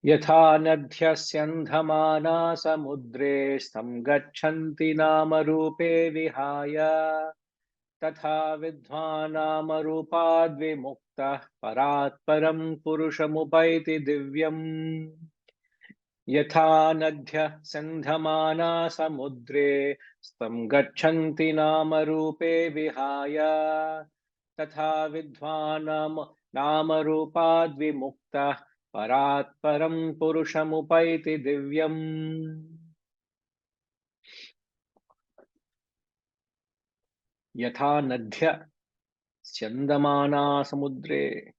यथा नद्यस्यन्धमाना समुद्रे स्तं गच्छन्ति नामरूपे विहाय तथा विद्वान् नामरूपाद्विमुक्तः परात् परं पुरुषमुपैति दिव्यम् यथा नद्यः सन्धमाना समुद्रे स्तं गच्छन्ति नामरूपे विहाय तथा विद्वान् नामरूपाद्विमुक्तः परात् परं पुरुषमुपैति दिव्यम् यथा नद्य स्यन्दमाना समुद्रे,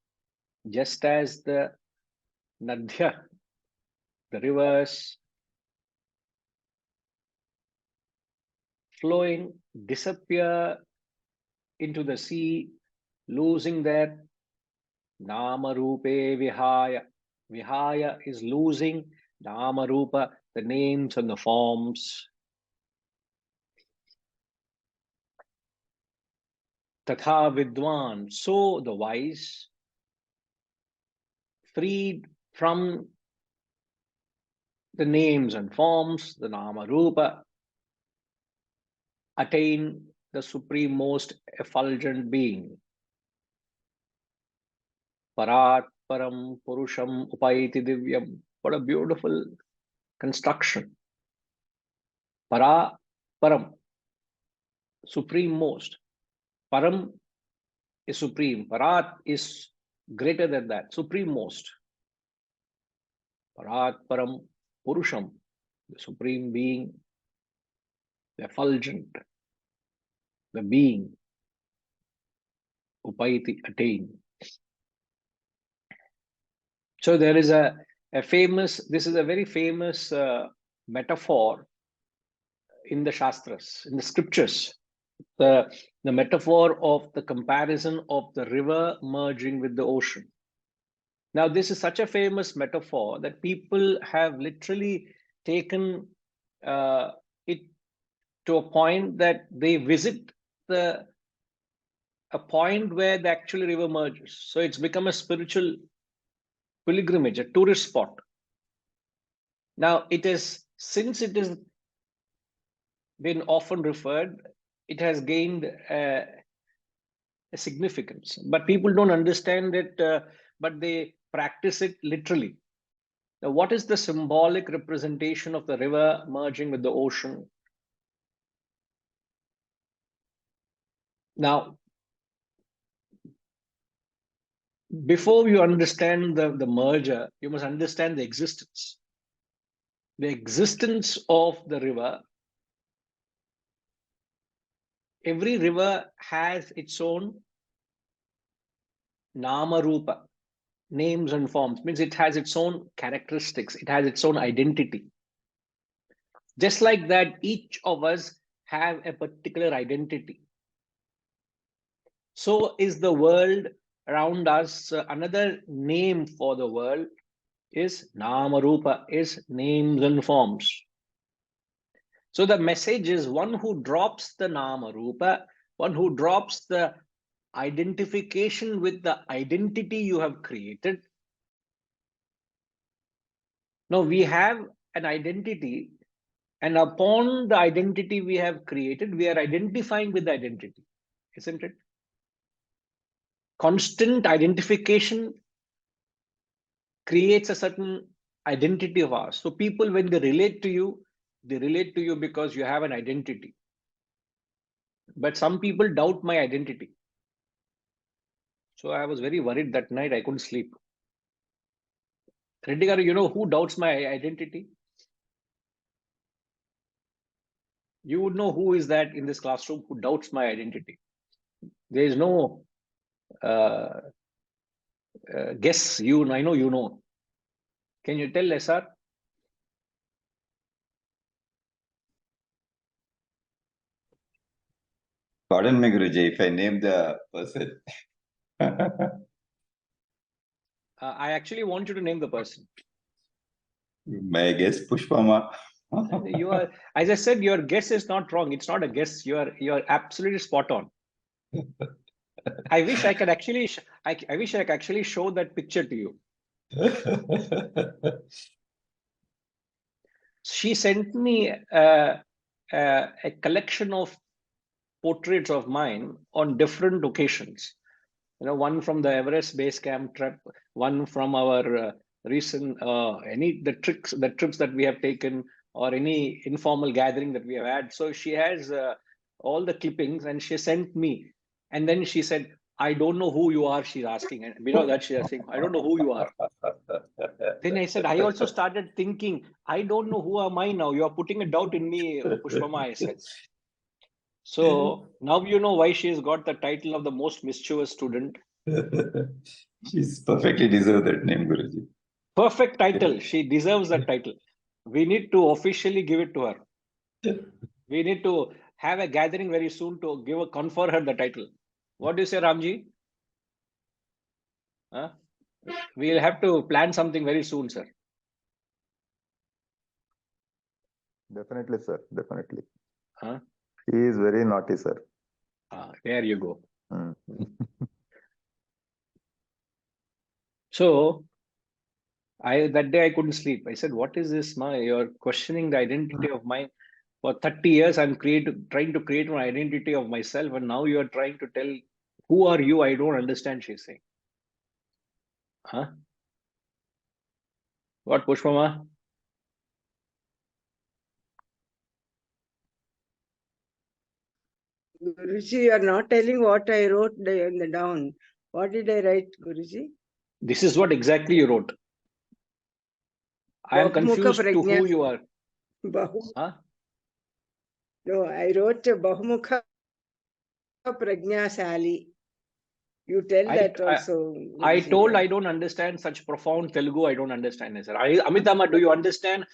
just as the nadhya, the rivers flowing disappear into the sea, losing their nama rupe vihaya. Vihaya is losing nama rupa, the names and the forms. Tatha vidwan, so the wise, freed from the names and forms, the nama rupa, attain the supreme most effulgent being. Parat param purusham upaiti divyam. What a beautiful construction. Para param, supreme most. Param is supreme. Parat is greater than that, supreme most. Parat param purusham, the supreme being, the effulgent, the being, upaiti, attain. So there is a famous, this is a very famous metaphor in the Shastras, in the scriptures. The metaphor of the comparison of the river merging with the ocean. Now, this is such a famous metaphor that people have literally taken it to a point that they visit a point where the actual river merges. So it's become a spiritual pilgrimage, a tourist spot. Now, since it is been often referred, it has gained a significance, but people don't understand it, but they practice it literally. Now, what is the symbolic representation of the river merging with the ocean? Now, before you understand the merger, you must understand the existence. The existence of the river. Every river has its own nama rupa, names and forms, means it has its own characteristics, it has its own identity. Just like that, each of us have a particular identity. So is the world around us. Another name for the world is nama rupa, is names and forms. So the message is one who drops the nama rupa, one who drops the identification with the identity you have created. Now we have an identity, and upon the identity we have created, we are identifying with the identity, isn't it? Constant identification creates a certain identity of ours. So people, when they relate to you because you have an identity. But some people doubt my identity. So I was very worried that night. I couldn't sleep. Reddy garu, you know who doubts my identity? You would know who is that in this classroom who doubts my identity. There is no guess. I know you know. Can you tell, SR? Pardon me, Guruji, if I name the person. I actually want you to name the person. My guess, Pushpama. You are, as I said, your guess is not wrong. It's not a guess. You are absolutely spot on. I wish I could actually, I wish I could actually show that picture to you. She sent me a collection of portraits of mine on different occasions. One from the Everest base camp trip, one from our recent the trips that we have taken, or any informal gathering that we have had. So she has all the clippings, and she sent me. And then she said, "I don't know who you are." She's asking, and below that she is saying, "I don't know who you are." Then I said, I also started thinking, I don't know who am I now. You are putting a doubt in me, Pushpama, I said. So now you know why she has got the title of the most mischievous student. She's perfectly deserved that name, Guruji. Perfect title. She deserves that title. We need to officially give it to her. We need to have a gathering very soon to confer her the title. What do you say, Ramji? Huh? We'll have to plan something very soon, sir. Definitely, sir. Definitely. Huh? He is very naughty, sir. There you go. Mm. So that day I couldn't sleep. I said, "What is this? You're questioning the identity of mine. For 30 years, I'm trying to create an identity of myself, and now you are trying to tell, who are you? I don't understand," she's saying. Huh? What, Pushpama? Guruji, you are not telling what I wrote down. What did I write, Guruji? This is what exactly you wrote. I am confused to who you are. Huh? No, I wrote Bahumukha Prajnasali. You tell that also. I told I don't understand such profound Telugu. I don't understand, sir. Amitama, do you understand?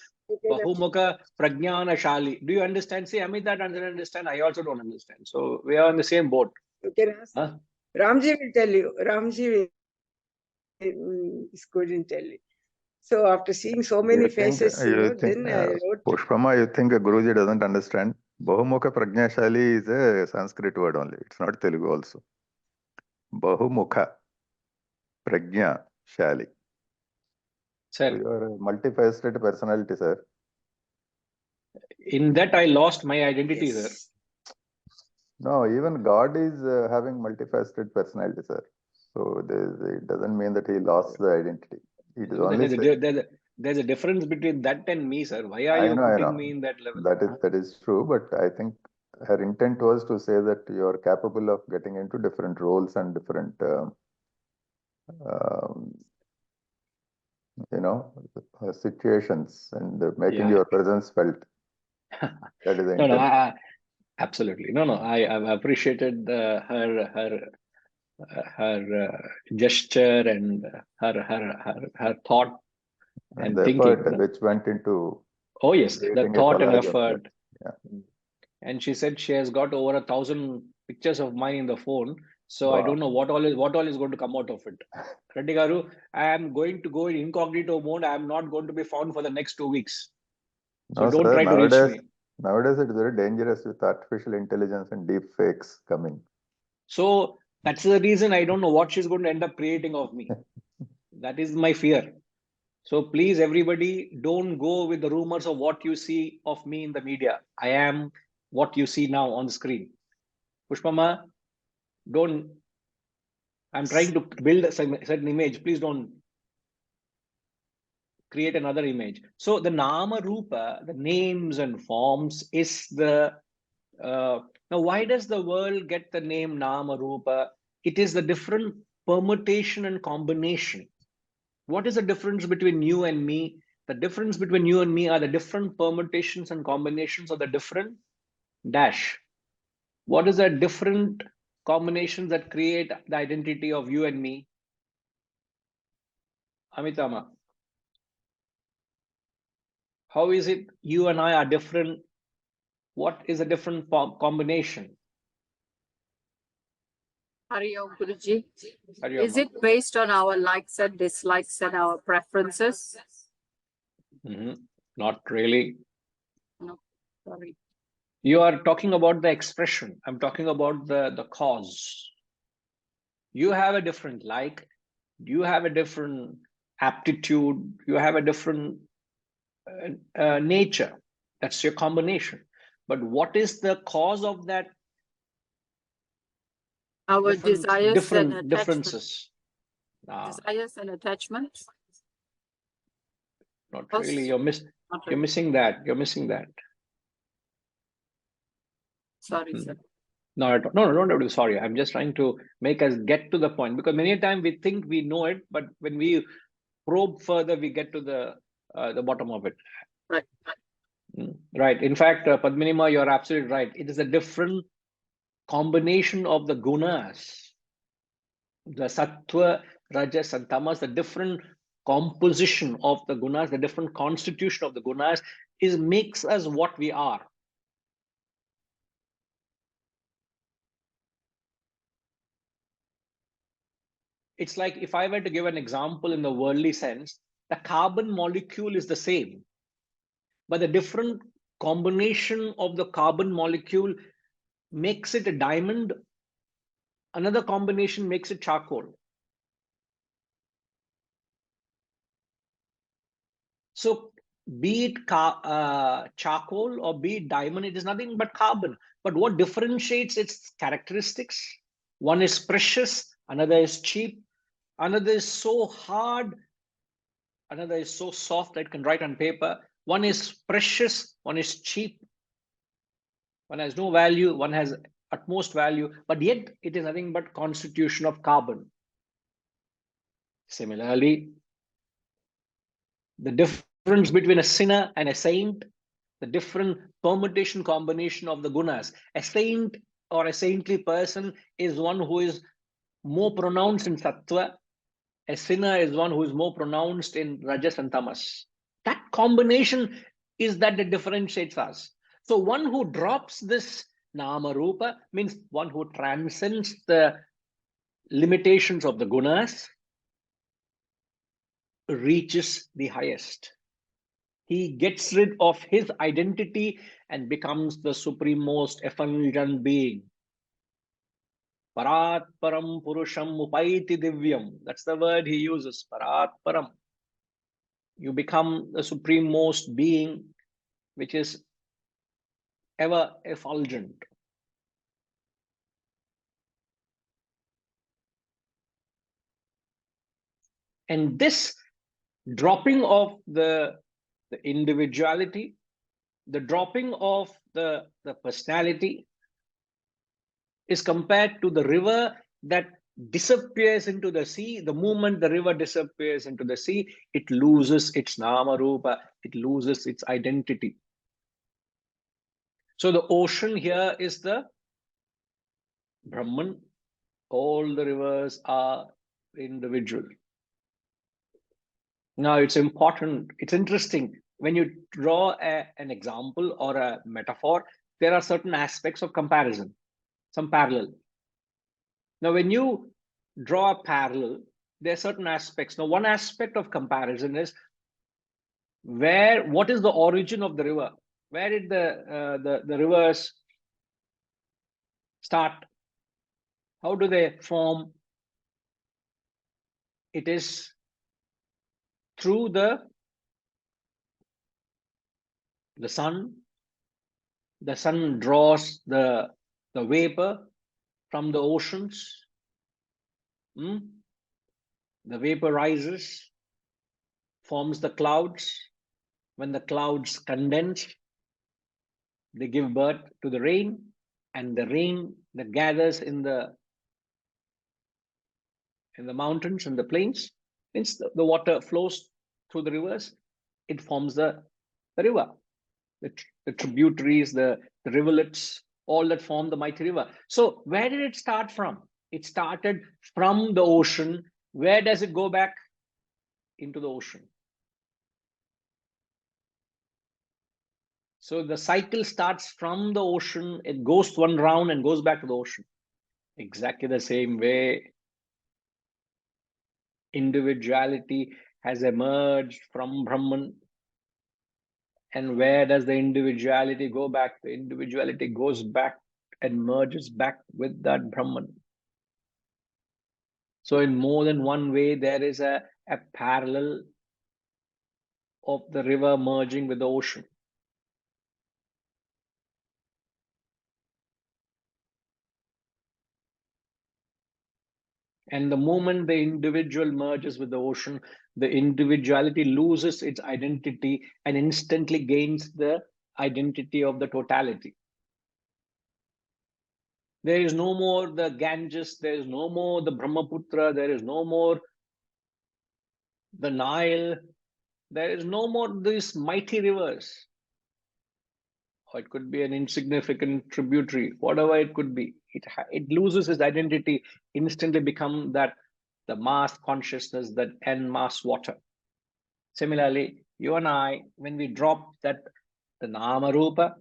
Bahumukha Prajnana Shali. Do you understand? See, Amita doesn't understand. I also don't understand. So we are on the same boat. You can ask. Huh? Ramji will tell you. Ramji is good in telling. So after seeing so many faces, then I wrote. Pushpama, you think Guruji doesn't understand? Bahumukha Prajnashali is a Sanskrit word only. It's not Telugu also. Bahumukha Prajna Shali. Sir, so you are a multifaceted personality, sir. In that I lost my identity, Yes. sir. No, even God is having multifaceted personality, sir. So it doesn't mean that he lost the identity. It is only there's a difference between that and me, sir. Why are you putting me in that level? That is true, but I think her intent was to say that you are capable of getting into different roles and different, situations and making your presence felt. That is the intent. No, absolutely. No, I've appreciated her gesture and her thought and the thinking, effort which went into. Oh yes, the thought and effort. Yeah. And she said she has got over 1,000 pictures of mine in the phone. So wow. I don't know what all is going to come out of it. Reddy Garu, I am going to go in incognito mode. I am not going to be found for the next 2 weeks. So no, don't try to reach me. Nowadays, it's very dangerous with artificial intelligence and deep fakes coming. So that's the reason I don't know what she's going to end up creating of me. That is my fear. So please, everybody, don't go with the rumors of what you see of me in the media. I am what you see now on the screen. Pushpama, don't. I'm trying to build a certain image. Please don't create another image. So the Nama Rupa, the names and forms, is the. Now, why does the world get the name Nama Rupa? It is the different permutation and combination. What is the difference between you and me? The difference between you and me are the different permutations and combinations of the different dash. What is the different combinations that create the identity of you and me? Amitama. How is it you and I are different? What is a different combination? Hariom Guruji. Is it based on our likes and dislikes and our preferences? Not really. No, sorry. You are talking about the expression. I'm talking about the cause. You have a different like. You have a different aptitude, you have a different nature. That's your combination. But what is the cause of that? Our desires and attachments. Differences. Desires and attachments. Not really. You're missing that. You're missing that. Sorry, sir. No, don't do sorry. I'm just trying to make us get to the point, because many a time we think we know it, but when we probe further, we get to the bottom of it. Right. Right. In fact, Padmanima, you're absolutely right. It is a different combination of the gunas, the sattva, rajas, and tamas. The different composition of the gunas, the different constitution of the gunas, makes us what we are. It's like if I were to give an example in the worldly sense, the carbon molecule is the same, but the different combination of the carbon molecule makes it a diamond. Another combination makes it charcoal. So be it charcoal or be it diamond, it is nothing but carbon. But what differentiates its characteristics? One is precious, another is cheap, another is so hard, another is so soft that it can write on paper. One is precious, one is cheap. One has no value, one has utmost value, but yet it is nothing but constitution of carbon. Similarly, the difference between a sinner and a saint, the different permutation combination of the gunas. A saint or a saintly person is one who is more pronounced in sattva. A sinner is one who is more pronounced in rajas and tamas. That combination is that differentiates us. So one who drops this nama rupa means one who transcends the limitations of the gunas, reaches the highest. He gets rid of his identity and becomes the supreme-most effulgent being. Parat param purusham upaiti divyam. That's the word he uses, parat param. You become the supreme-most being, which is ever effulgent. And this dropping of the individuality, the dropping of the personality is compared to the river that disappears into the sea. The moment the river disappears into the sea, it loses its nama rupa, it loses its identity. So the ocean here is the Brahman. All the rivers are individual. Now it's important, it's interesting, when you draw an example or a metaphor, there are certain aspects of comparison, some parallel. Now when you draw a parallel, there are certain aspects. Now one aspect of comparison is what is the origin of the river? Where did the rivers start? How do they form? It is through the sun. The sun draws the vapor from the oceans. The vapor rises, forms the clouds. When the clouds condense, they give birth to the rain, and the rain that gathers in the mountains and the plains, means the water flows through the rivers. It forms the river. The tributaries, the rivulets, all that form the mighty river. So where did it start from? It started from the ocean. Where does it go back? Into the ocean. So the cycle starts from the ocean, it goes one round and goes back to the ocean. Exactly the same way, individuality has emerged from Brahman. And where does the individuality go back? The individuality goes back and merges back with that Brahman. So in more than one way, there is a a parallel of the river merging with the ocean. And the moment the individual merges with the ocean, the individuality loses its identity and instantly gains the identity of the totality. There is no more the Ganges, there is no more the Brahmaputra, there is no more the Nile, there is no more these mighty rivers. Or it could be an insignificant tributary, whatever it could be. It loses its identity, instantly become that the mass consciousness, that en mass water. Similarly, you and I, when we drop that, the nama rupa,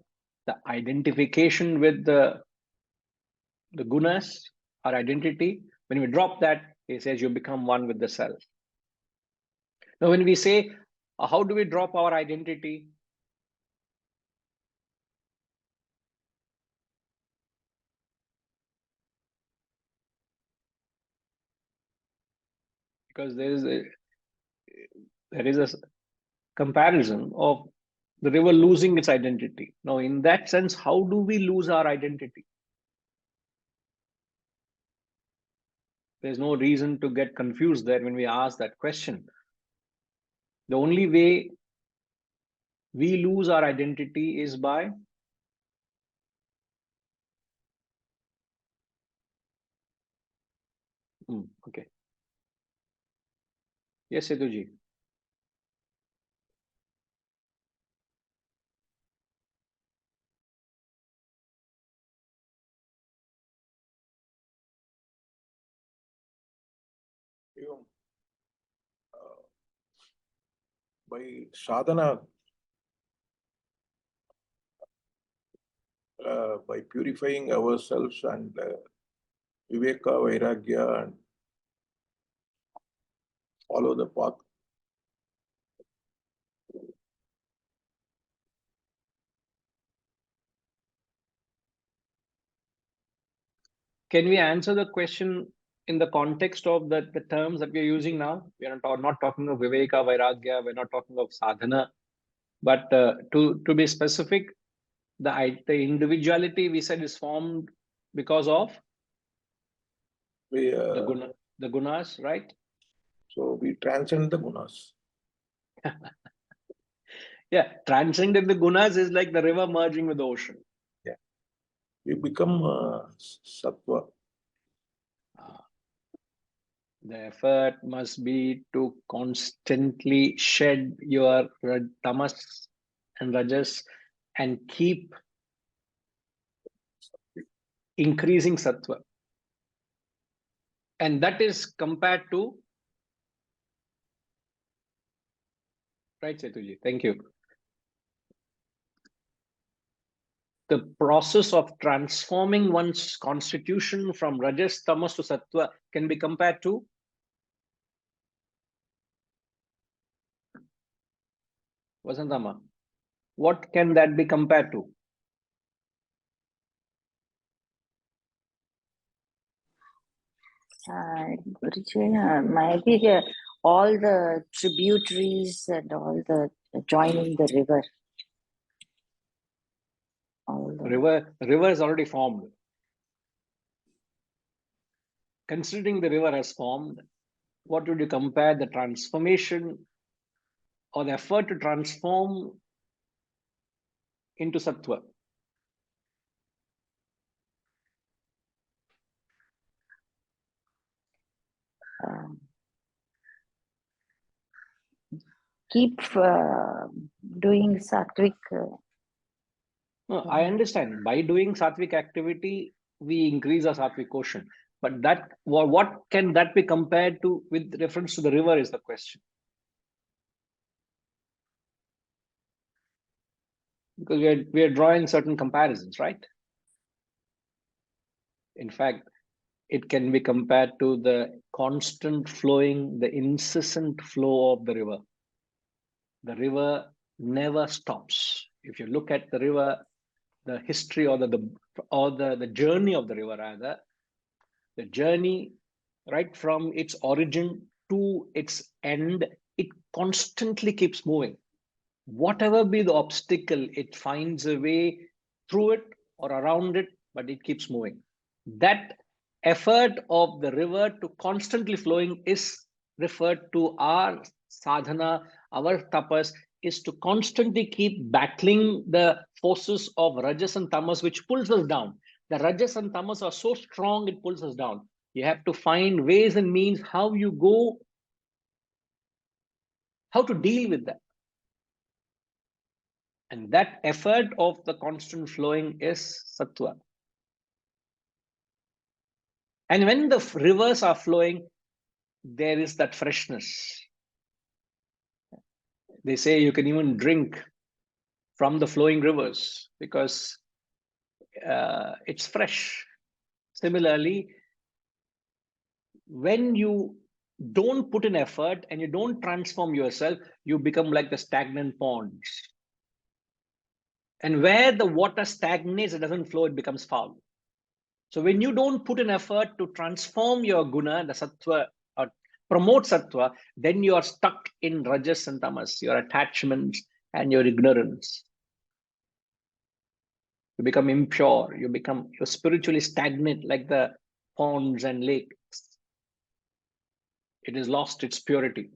the identification with the gunas, our identity, when we drop that, he says you become one with the self. Now, when we say, how do we drop our identity? Because there is a comparison of the river losing its identity. Now, in that sense, how do we lose our identity? There's no reason to get confused there when we ask that question. The only way we lose our identity is by okay. Yes, Setuji. By sadhana, by purifying ourselves and viveka, vairagya, and follow the path. Can we answer the question in the context of the terms that we are using now? We are not talking of viveka, vairagya, we're not talking of sadhana, but to be specific, the individuality we said is formed because of the gunas, right? So we transcend the gunas. Yeah, transcending the gunas is like the river merging with the ocean. Yeah, we become sattva. The effort must be to constantly shed your tamas and rajas and keep increasing sattva. And that is compared to, right, Setuji? Thank you. The process of transforming one's constitution from rajas, tamas to sattva can be compared to Vasantama. What can that be compared to? Maybe all the tributaries and all the joining the river. River is already formed. Considering the river has formed, what would you compare the transformation or the effort to transform into sattva? Keep doing sattvic. No, I understand. By doing sattvic activity, we increase our sattvic quotient. But that, what can that be compared to with reference to the river is the question. Because we are drawing certain comparisons, right? In fact, it can be compared to the constant flowing, the incessant flow of the river. The river never stops. If you look at the river, the history or the journey of the river, rather, the journey right from its origin to its end, it constantly keeps moving. Whatever be the obstacle, it finds a way through it or around it, but it keeps moving. That effort of the river to constantly flowing is referred to our sadhana, our tapas, is to constantly keep battling the forces of rajas and tamas, which pulls us down. The rajas and tamas are so strong, it pulls us down. You have to find ways and means how you go, how to deal with that. And that effort of the constant flowing is sattva. And when the rivers are flowing, there is that freshness. They say you can even drink from the flowing rivers because it's fresh. Similarly, when you don't put in effort and you don't transform yourself, you become like the stagnant ponds. And where the water stagnates, it doesn't flow, it becomes foul. So when you don't put in effort to transform your guna, the sattva, or promote sattva, then you are stuck in rajas and tamas, your attachments and your ignorance. You become impure, you're spiritually stagnant like the ponds and lakes. It has lost its purity.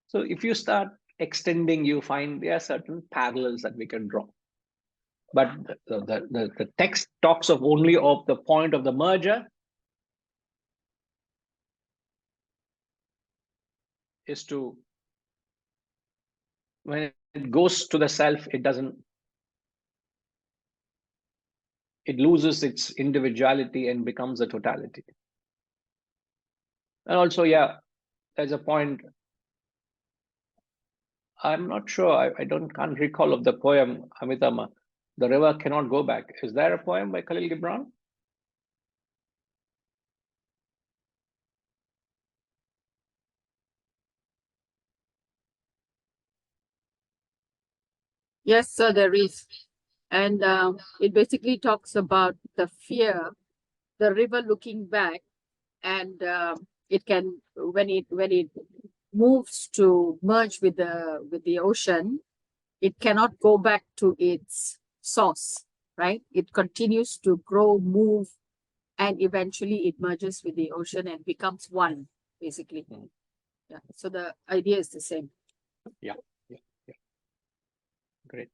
So if you start extending, you find there are certain parallels that we can draw. But the text talks of only of the point of the merger is to, when it goes to the self, it loses its individuality and becomes a totality. And also, yeah, there's a point, I'm not sure, I can't recall of the poem, Amitama, The River Cannot Go Back. Is there a poem by Khalil Gibran? Yes, sir, there is. And it basically talks about the fear, the river looking back, and it can, when it moves to merge with the ocean, it cannot go back to its source, right? It continues to grow, move, and eventually it merges with the ocean and becomes one, basically. Yeah. So the idea is the same. Yeah. Great.